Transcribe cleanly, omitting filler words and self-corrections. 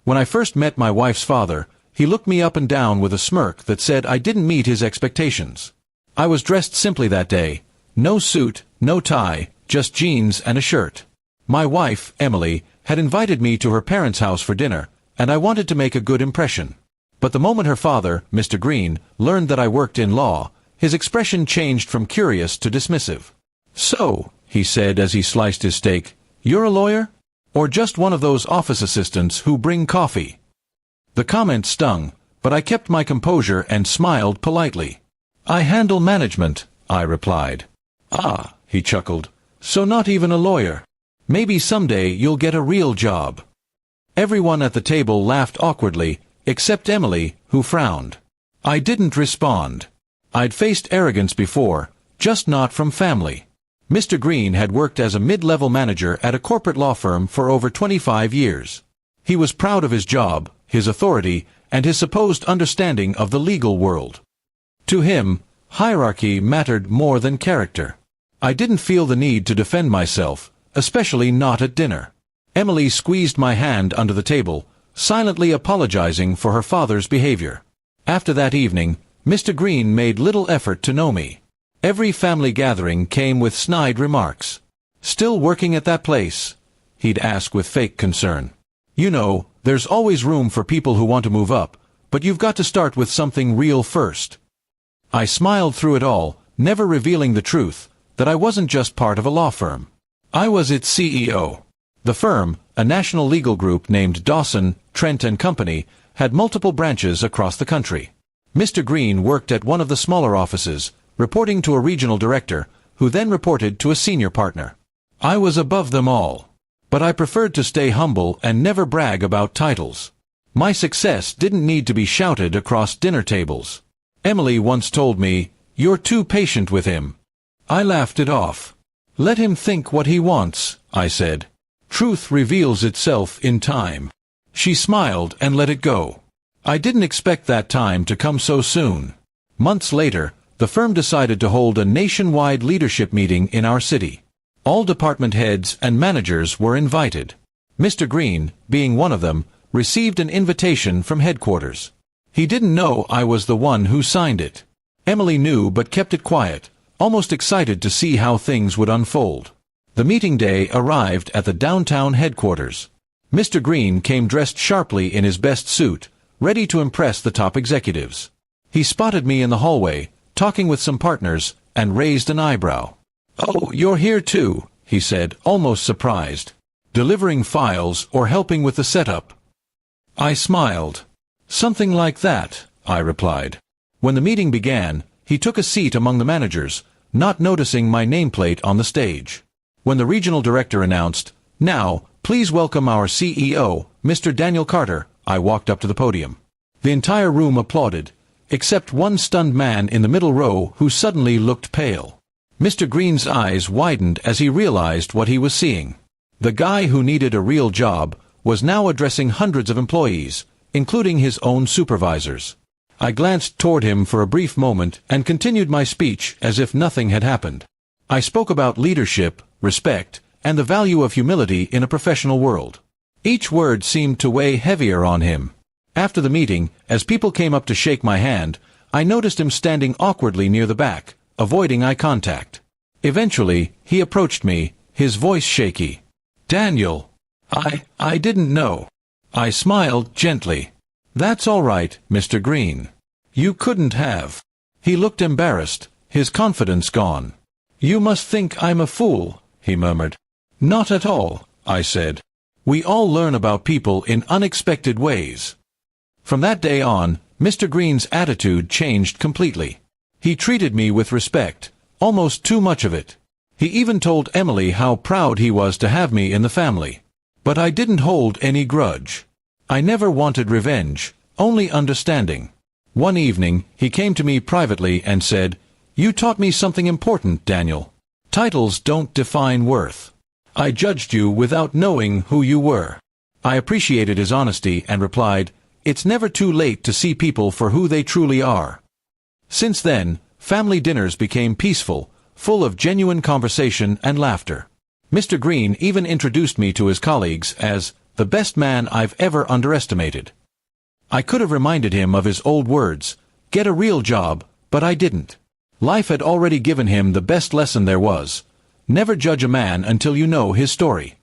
When I first met my wife's father, he looked me up and down with a smirk that said I didn't meet his expectations. I was dressed simply that day. No suit, no tie, just jeans and a shirt. My wife, Emily, had invited me to her parents' house for dinner, and I wanted to make a good impression. But the moment her father, Mr. Green, learned that I worked in law, his expression changed from curious to dismissive. "So," he said as he sliced his steak, "you're a lawyer? Or just one of those office assistants who bring coffee?" The comment stung, but I kept my composure and smiled politely. "I handle management," I replied. "Ah," he chuckled, "so not even a lawyer. Maybe someday you'll get a real job." Everyone at the table laughed awkwardly, except Emily, who frowned. I didn't respond. I'd faced arrogance before, just not from family. Mr. Green had worked as a mid-level manager at a corporate law firm for over 25 years. He was proud of his job, his authority, and his supposed understanding of the legal world. To him, hierarchy mattered more than character. I didn't feel the need to defend myself, especially not at dinner. Emily squeezed my hand under the table, silently apologizing for her father's behavior. After that evening, Mr. Green made little effort to know me. Every family gathering came with snide remarks. "Still working at that place?" he'd ask with fake concern. "You know, there's always room for people who want to move up, but you've got to start with something real first." I smiled through it all, never revealing the truth, that I wasn't just part of a law firm. I was its CEO. The firm, a national legal group named Dawson, Trent & Company, had multiple branches across the country. Mr. Green worked at one of the smaller offices, reporting to a regional director, who then reported to a senior partner. I was above them all. But I preferred to stay humble and never brag about titles. My success didn't need to be shouted across dinner tables. Emily once told me, "You're too patient with him." I laughed it off. "Let him think what he wants," I said. "Truth reveals itself in time." She smiled and let it go. I didn't expect that time to come so soon. Months later, the firm decided to hold a nationwide leadership meeting in our city. All department heads and managers were invited. Mr. Green, being one of them, received an invitation from headquarters. He didn't know I was the one who signed it. Emily knew but kept it quiet, almost excited to see how things would unfold. The meeting day arrived at the downtown headquarters. Mr. Green came dressed sharply in his best suit, ready to impress the top executives. He spotted me in the hallway, talking with some partners, and raised an eyebrow. "Oh, you're here too," he said, almost surprised. "Delivering files or helping with the setup?" I smiled. "Something like that," I replied. When the meeting began, he took a seat among the managers, not noticing my nameplate on the stage. When the regional director announced, "Now, please welcome our CEO, Mr. Daniel Carter," I walked up to the podium. The entire room applauded, except one stunned man in the middle row who suddenly looked pale. Mr. Green's eyes widened as he realized what he was seeing. The guy who needed a real job was now addressing hundreds of employees, including his own supervisors. I glanced toward him for a brief moment and continued my speech as if nothing had happened. I spoke about leadership, respect, and the value of humility in a professional world. Each word seemed to weigh heavier on him. After the meeting, as people came up to shake my hand, I noticed him standing awkwardly near the back, avoiding eye contact. Eventually, he approached me, his voice shaky. "Daniel, I didn't know." I smiled gently. "That's all right, Mr. Green. You couldn't have." He looked embarrassed, his confidence gone. "You must think I'm a fool," he murmured. "Not at all," I said. "We all learn about people in unexpected ways." From that day on, Mr. Green's attitude changed completely. He treated me with respect, almost too much of it. He even told Emily how proud he was to have me in the family. But I didn't hold any grudge. I never wanted revenge, only understanding. One evening, he came to me privately and said, "You taught me something important, Daniel. Titles don't define worth. I judged you without knowing who you were." I appreciated his honesty and replied, "It's never too late to see people for who they truly are." Since then, family dinners became peaceful, full of genuine conversation and laughter. Mr. Green even introduced me to his colleagues as the best man I've ever underestimated. I could have reminded him of his old words, get a real job, but I didn't. Life had already given him the best lesson there was. Never judge a man until you know his story.